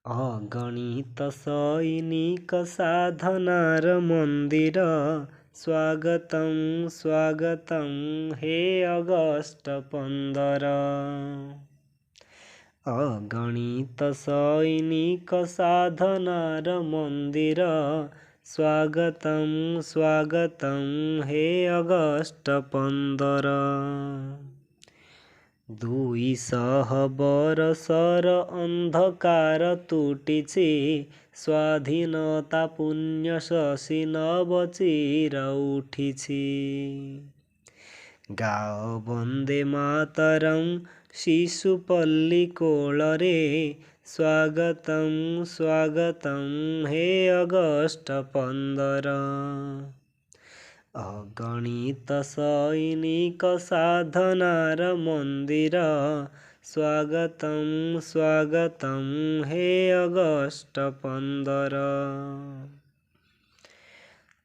ଅଗଣିତ ସୈନିକ ସାଧନାର ମନ୍ଦିର। ସ୍ୱାଗତଂ ସ୍ୱାଗତଂ ହେ ଅଗଷ୍ଟ 15। ଅଗଣିତ ସୈନିକ ସାଧନାର ମନ୍ଦିର। ସ୍ୱାଗତଂ ସ୍ୱାଗତଂ ହେ ଅଗଷ୍ଟ 15। 200 ବରଷର ଅନ୍ଧକାର ତୁଟିଛି, ସ୍ୱାଧୀନତା ପୁଣ୍ୟ ଶଶୀ ନବ ଚିର ଉଠିଛି। ଗାଅ ବନ୍ଦେ ମାତରଂ ଶିଶୁପଲ୍ଲୀ କୋଳରେ। ସ୍ୱାଗତଂ ସ୍ୱାଗତଂ ହେ ଅଗଷ୍ଟ 15। ଅଗଣିତ ସୈନିକ ସାଧନାର ମନ୍ଦିର। ସ୍ୱାଗତଂ ସ୍ୱାଗତଂ ହେ ଅଗଷ୍ଟ 15।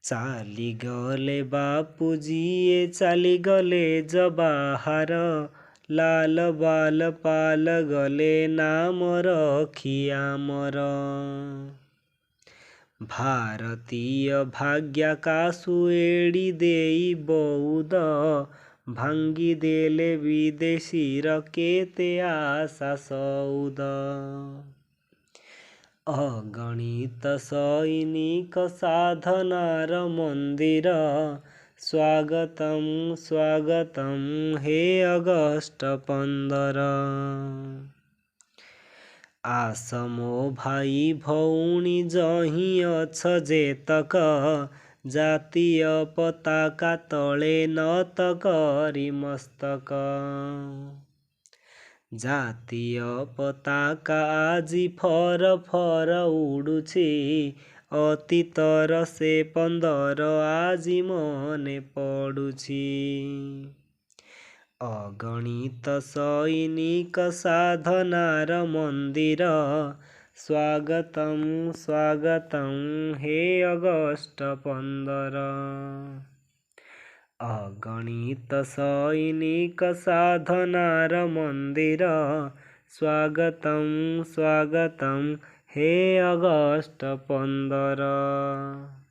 ଚାଲିଗଲେ ବାପୁଜିଏ ଚାଲିଗଲେ ଜବାହାର, ଲାଲ ବାଲ ପାଲ ଗଲେ ନାମ ରଖି ଆମର। ଭାରତୀୟ ଭାଗ୍ୟାକାଶ ଏଡ଼ି ଦେଇ ବଉଦ, ଭାଙ୍ଗିଦେଲେ ବିଦେଶୀର କେତେ ଆଶା ସଉଦ। ଅଗଣିତ ସୈନିକ ସାଧନାର ମନ୍ଦିର। ସ୍ୱାଗତଂ ସ୍ୱାଗତଂ ହେ ଅଗଷ୍ଟ 15। ଆସ ମୋ ଭାଇ ଭଉଣୀ ଯହିଁ ଅଛ ଯେତକ, ଜାତୀୟ ପତାକା ତଳେ ନତ କରି ମସ୍ତକ। ଜାତୀୟ ପତାକା ଆଜି ଫର ଫର ଉଡୁଛି, ଅତୀତର ସେ 15 ଆଜି ମନେ ପଡୁଛି। ଅଗଣିତ ସୈନିକ ସାଧନାର ମନ୍ଦିର। ସ୍ୱାଗତଂ ସ୍ୱାଗତଂ ହେ ଅଗଷ୍ଟ 15। ଅଗଣିତ ସୈନିକ ସାଧନାର ମନ୍ଦିର। ସ୍ୱାଗତଂ ସ୍ୱାଗତଂ ହେ ଅଗଷ୍ଟ 15।